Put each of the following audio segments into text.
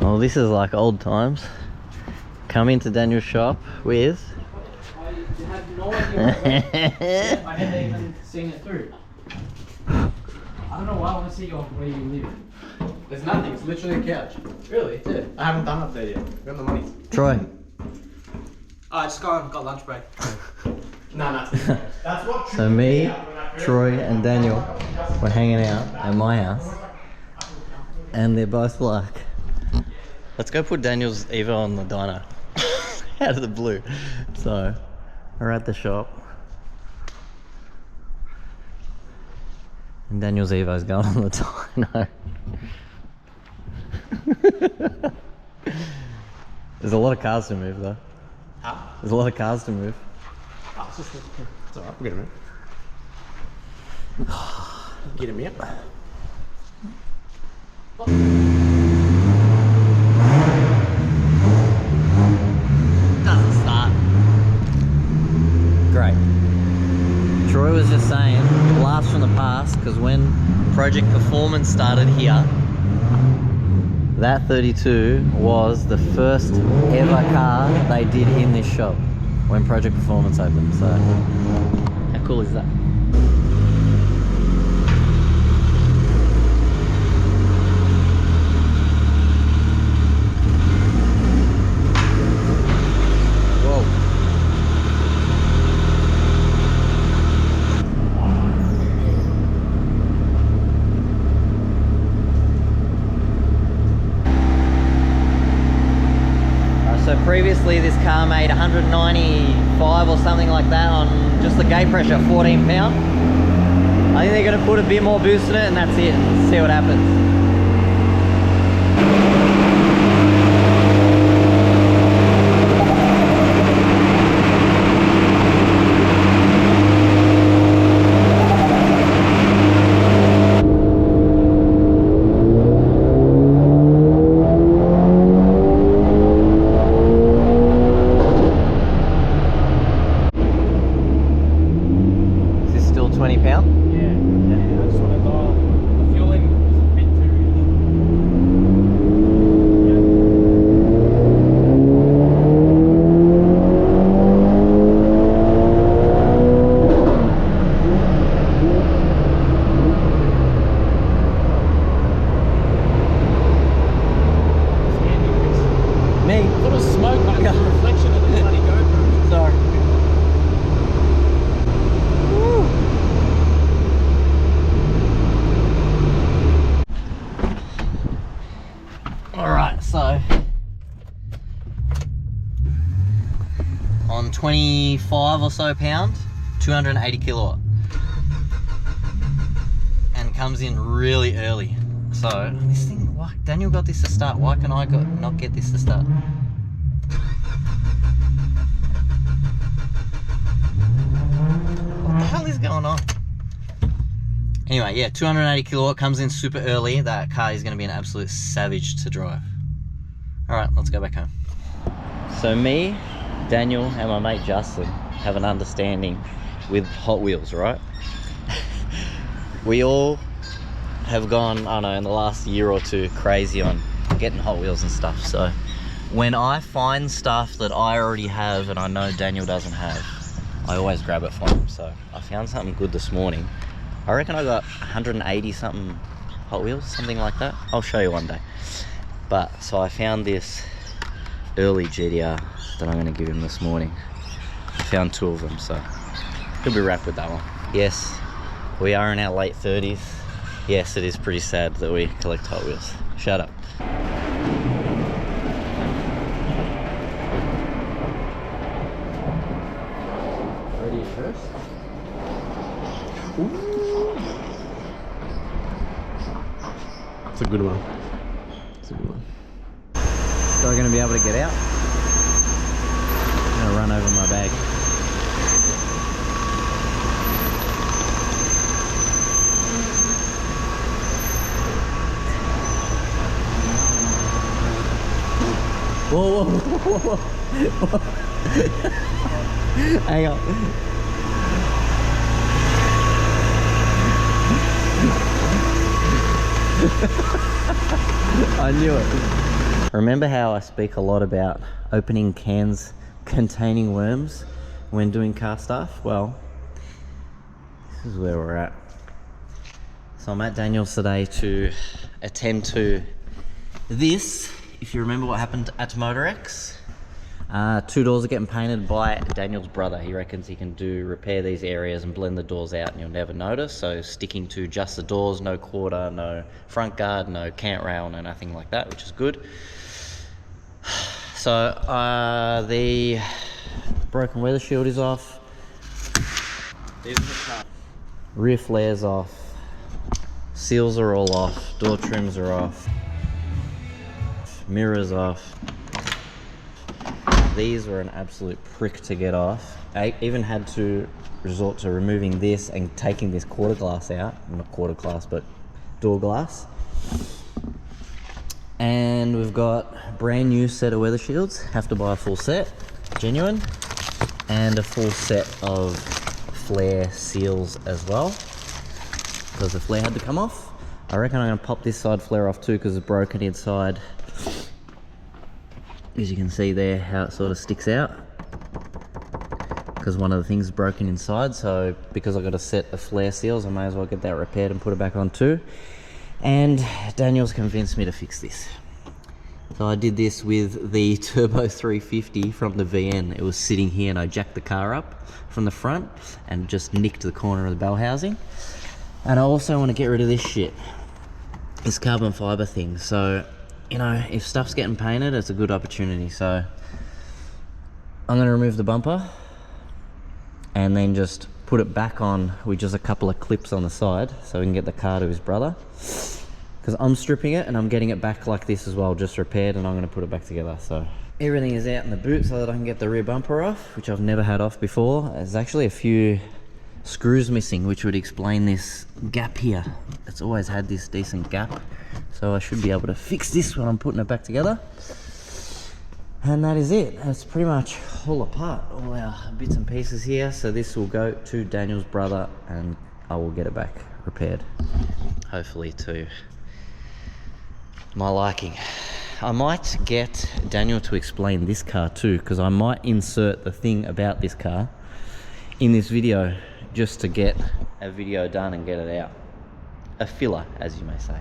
Well, this is like old times. Come into Daniel's shop with... You had no idea I hadn't even seen it through. I don't know why I want to see where you live. There's nothing, it's literally a couch. Really? Yeah, I haven't done up there yet. We got the money. Troy. I just got lunch break. No. That's what. So me, Troy and Daniel were hanging out at my house and they're both like, let's go put Daniel's EVO on the dyno. Out of the blue. So we're at the shop and Daniel's EVO's going on the dyno. There's a lot of cars to move though. Huh? There's a lot of cars to move. Oh, it's alright, we'll get him in. Get him out. Doesn't start. Great. Troy was just saying, blast from the past, because when Project Performance started here, that 32 was the first ever car they did in this shop when Project Performance opened. So, how cool is that? So previously this car made 195 or something like that on just the gate pressure, 14 pound. I think they're going to put a bit more boost in it and that's it, and see what happens. So on 25 or so pound, 280 kilowatt, and comes in really early. So this thing, why Daniel got this to start? Why can I not get this to start? What the hell is going on? Anyway, yeah, 280 kilowatt, comes in super early. That car is going to be an absolute savage to drive. Alright, let's go back home. So me, Daniel and my mate Justin have an understanding with Hot Wheels, right? We all have gone, I don't know, in the last year or two crazy on getting Hot Wheels and stuff. So when I find stuff that I already have and I know Daniel doesn't have, I always grab it from him. So I found something good this morning. I reckon I got 180 something Hot Wheels, something like that. I'll show you one day. But, so I found this early GTR that I'm going to give him this morning. I found two of them, so he'll be wrapped with that one. Yes, we are in our late 30s. Yes, it is pretty sad that we collect Hot Wheels. Shut up. Ready first? Ooh. It's a good one. It's a good one. Still going to be able to get out? I'm going to run over my bag. Whoa, whoa, whoa, whoa. Hang on. I knew it. Remember how I speak a lot about opening cans containing worms when doing car stuff? Well, this is where we're at. So I'm at Daniel's today to attend to this. If you remember what happened at MOTOREX, 2 doors are getting painted by Daniel's brother. He reckons he can repair these areas and blend the doors out and you'll never notice. So sticking to just the doors, no quarter, no front guard, no cant rail, no nothing like that, which is good. So the broken weather shield is off. Rear flares off. Seals are all off. Door trims are off. Mirrors off. These were an absolute prick to get off. I even had to resort to removing this and taking this quarter glass out. Not quarter glass, but door glass. And we've got a brand new set of weather shields. Have to buy a full set, genuine, and a full set of flare seals as well, because the flare had to come off. I reckon I'm gonna pop this side flare off too because it's broken inside. As you can see there, how it sort of sticks out, because one of the things is broken inside. So because I've got a set of flare seals, I may as well get that repaired and put it back on too. And Daniel's convinced me to fix this. So I did this with the Turbo 350 from the VN. It was sitting here and I jacked the car up from the front and just nicked the corner of the bell housing. And I also want to get rid of this shit, this carbon fiber thing. So, you know, if stuff's getting painted, it's a good opportunity. So I'm going to remove the bumper and then just put it back on with just a couple of clips on the side so we can get the car to his brother. Because I'm stripping it and I'm getting it back like this as well, just repaired, and I'm going to put it back together. So everything is out in the boot so that I can get the rear bumper off, which I've never had off before. There's actually a few screws missing, which would explain this gap here. It's always had this decent gap, so I should be able to fix this when I'm putting it back together. And that is it. It's pretty much all apart, all our bits and pieces here. So this will go to Daniel's brother and I will get it back repaired, hopefully to my liking. I might get Daniel to explain this car too, because I might insert the thing about this car in this video just to get a video done and get it out. A filler, as you may say.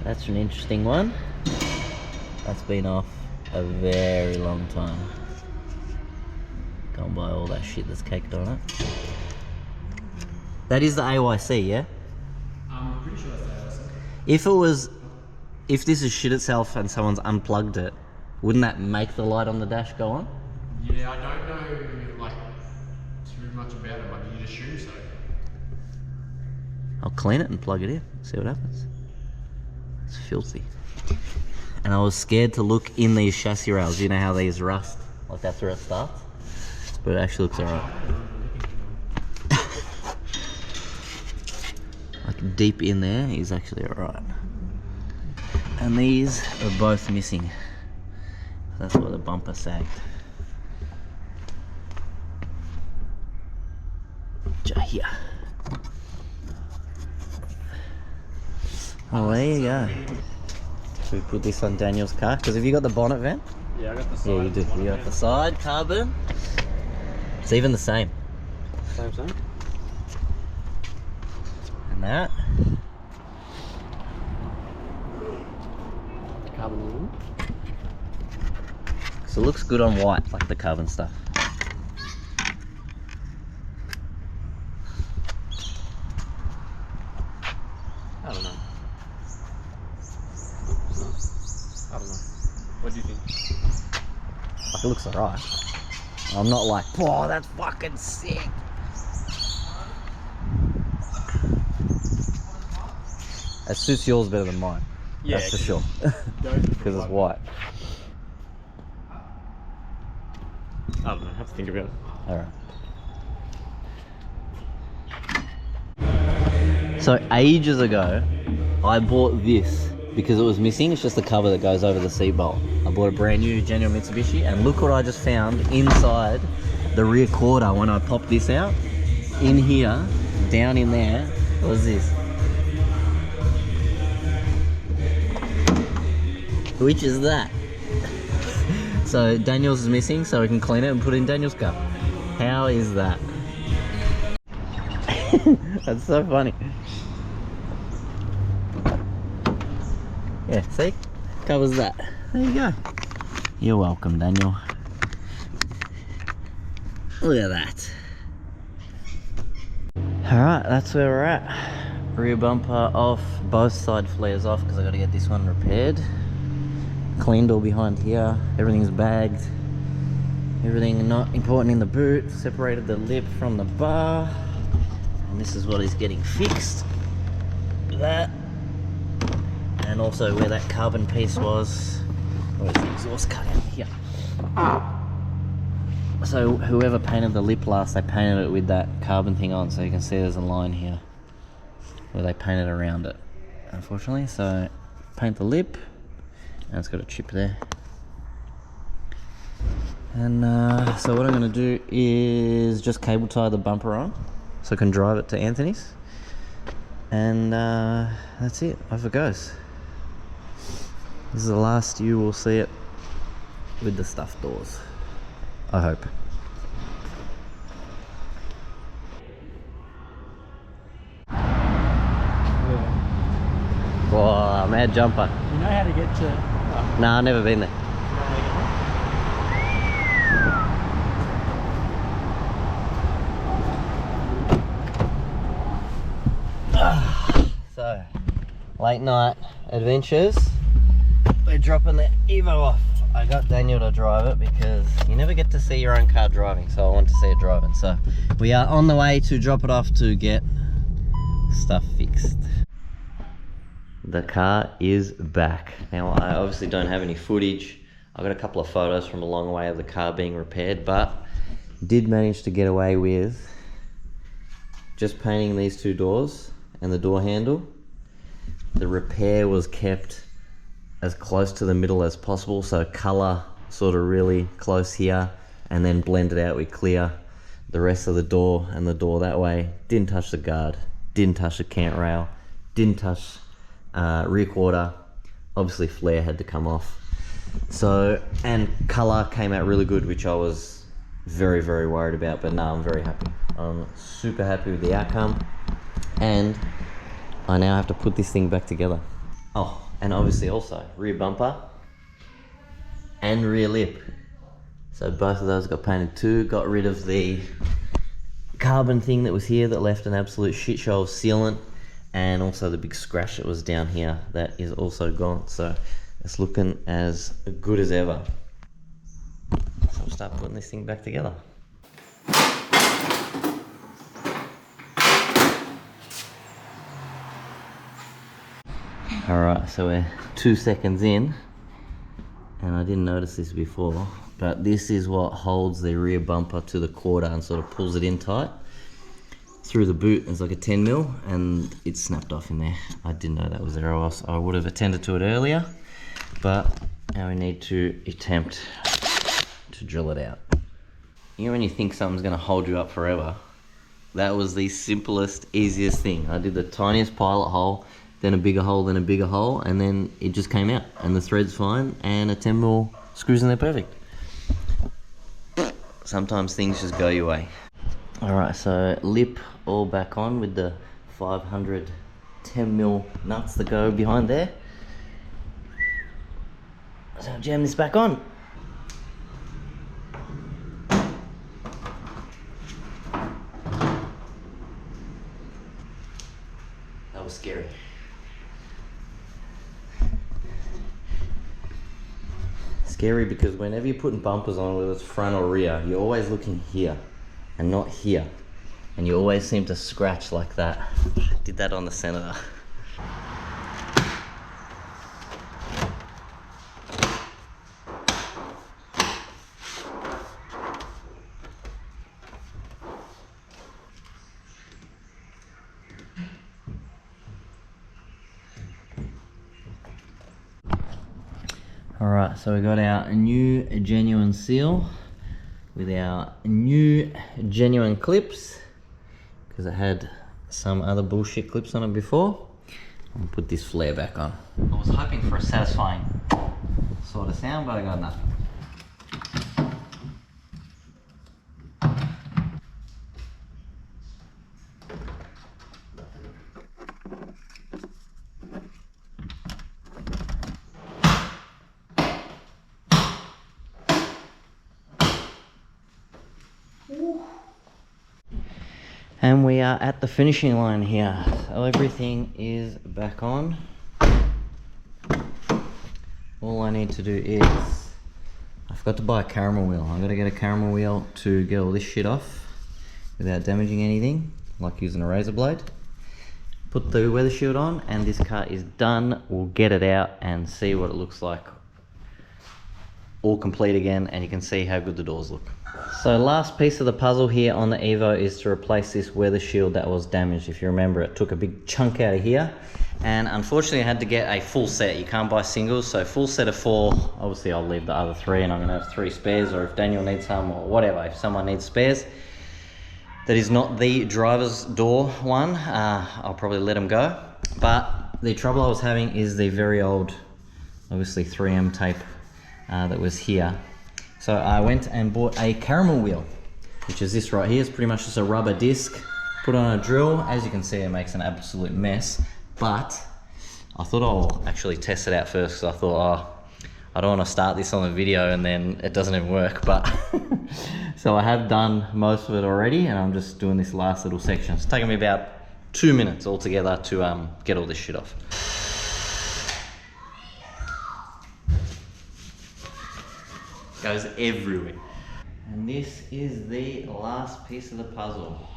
That's an interesting one. That's been off a very long time. Gone by all that shit that's caked on it. That is the AYC, yeah? I'm pretty sure that's the AYC. If this is shit itself and someone's unplugged it, wouldn't that make the light on the dash go on? Yeah, I don't know like too much about it, but you'd assume so. I'll clean it and plug it in, see what happens. It's filthy. And I was scared to look in these chassis rails. You know how these rust? Like that's where it starts. But it actually looks alright. Like deep in there is actually alright. And these are both missing. That's why the bumper sagged. Here. Oh, there you go. So we put this on Daniel's car, because have you got the bonnet vent? Yeah, I got the side. Yeah, you do. You got the side carbon. It's even the same. Same. And that. Carbon. So it looks good on white, like the carbon stuff. I don't know. What do you think? Like it looks alright. I'm not like, oh, that's fucking sick. It suits yours better than mine. Yeah, that's for sure. Because it's white. I don't know. I have to think about it. Alright. So ages ago, I bought this because it was missing. It's just the cover that goes over the seatbelt. I bought a brand new genuine Mitsubishi, and look what I just found inside the rear quarter when I popped this out. In here down in there. What's this? Which is that? So Daniel's is missing, so we can clean it and put it in Daniel's car. How is that? That's so funny. Yeah, see? Covers that. There you go. You're welcome, Daniel. Look at that. Alright, that's where we're at. Rear bumper off, both side flares off because I got to get this one repaired. Cleaned all behind here. Everything's bagged. Everything not important in the boot. Separated the lip from the bar. And this is what is getting fixed. That. And also where that carbon piece was. Where's the exhaust cut out here? So whoever painted the lip last, they painted it with that carbon thing on, so you can see there's a line here where they painted around it, unfortunately. So paint the lip, and it's got a chip there. And so what I'm going to do is just cable tie the bumper on so I can drive it to Anthony's, and that's it. Off it goes. This is the last you will see it with the stuffed doors, I hope. Wow, mad jumper. Do you know how to get to... Nah, I've never been there. So, late night adventures. We're dropping the EVO off. I got Daniel to drive it because you never get to see your own car driving, so I want to see it driving. So we are on the way to drop it off to get stuff fixed. The car is back. Now I obviously don't have any footage. I got a couple of photos from a long way of the car being repaired, but did manage to get away with just painting these two doors and the door handle. The repair was kept as close to the middle as possible, so color sort of really close here, and then blended out with clear the rest of the door and the door that way. Didn't touch the guard, didn't touch the cant rail, didn't touch rear quarter. Obviously flare had to come off. So, and color came out really good, which I was very, very worried about, but now I'm very happy. I'm super happy with the outcome, and I now have to put this thing back together. Oh, and obviously also rear bumper and rear lip. So both of those got painted too. Got rid of the carbon thing that was here that left an absolute shit show of sealant, and also the big scratch that was down here that is also gone. So it's looking as good as ever. So we'll start putting this thing back together. Alright, so we're 2 seconds in, and I didn't notice this before, but this is what holds the rear bumper to the quarter and sort of pulls it in tight. Through the boot, there's like a 10mm, and it snapped off in there. I didn't know that was there, or else I would have attended to it earlier, but now we need to attempt to drill it out. You know when you think something's going to hold you up forever? That was the simplest, easiest thing. I did the tiniest pilot hole, then a bigger hole, then a bigger hole, and then it just came out, and the thread's fine, and a 10mm screws in there perfect. Sometimes things just go your way. Alright, so lip all back on with the 500 10mm nuts that go behind there. So I'll jam this back on. That was scary. Scary because whenever you're putting bumpers on, whether it's front or rear, you're always looking here and not here, and you always seem to scratch like that. Did that on the Senator. Alright, so we got our new genuine seal with our new genuine clips, because it had some other bullshit clips on it before. I'll put this flare back on. I was hoping for a satisfying sort of sound, but I got nothing. And we are at the finishing line here. So everything is back on. All I need to do is, I forgot to buy a caramel wheel. I'm gonna get a caramel wheel to get all this shit off without damaging anything, like using a razor blade. Put the weather shield on and this car is done. We'll get it out and see what it looks like. All complete again, and you can see how good the doors look. So last piece of the puzzle here on the EVO is to replace this weather shield that was damaged. If you remember, it took a big chunk out of here, and unfortunately I had to get a full set. You can't buy singles, so full set of 4. Obviously I'll leave the other 3 and I'm gonna have 3 spares, or if Daniel needs some or whatever, if someone needs spares that is not the driver's door one, I'll probably let them go. But the trouble I was having is the very old, obviously 3M tape that was here. So I went and bought a caramel wheel, which is this right here. It's pretty much just a rubber disc, put on a drill. As you can see, it makes an absolute mess, but I thought I'll actually test it out first, because I thought, oh, I don't want to start this on the video and then it doesn't even work. But so I have done most of it already, and I'm just doing this last little section. It's taken me about 2 minutes altogether to get all this shit off. Goes everywhere. And this is the last piece of the puzzle.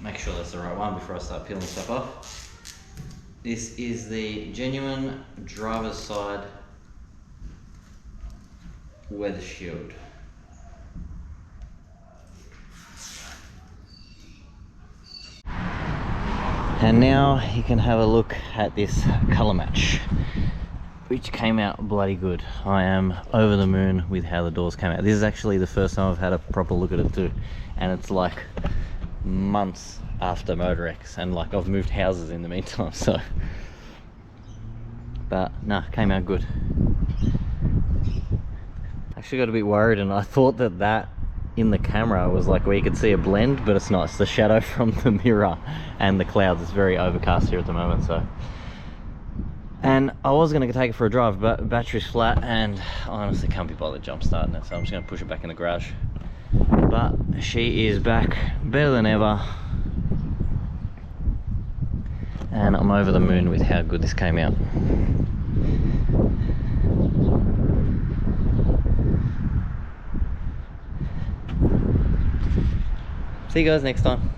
Make sure that's the right one before I start peeling stuff off. This is the genuine driver's side weather shield. And now you can have a look at this color match, which came out bloody good. I am over the moon with how the doors came out. This is actually the first time I've had a proper look at it too, and it's like months after MOTOREX, and like I've moved houses in the meantime, so. But nah, came out good. Actually got a bit worried, and I thought that in the camera was like where you could see a blend, but it's not. It's the shadow from the mirror and the clouds. It's very overcast here at the moment, so. And I was going to take it for a drive, but battery's flat and I honestly can't be bothered jump starting it, so I'm just going to push it back in the garage. But she is back better than ever, and I'm over the moon with how good this came out. See you guys next time.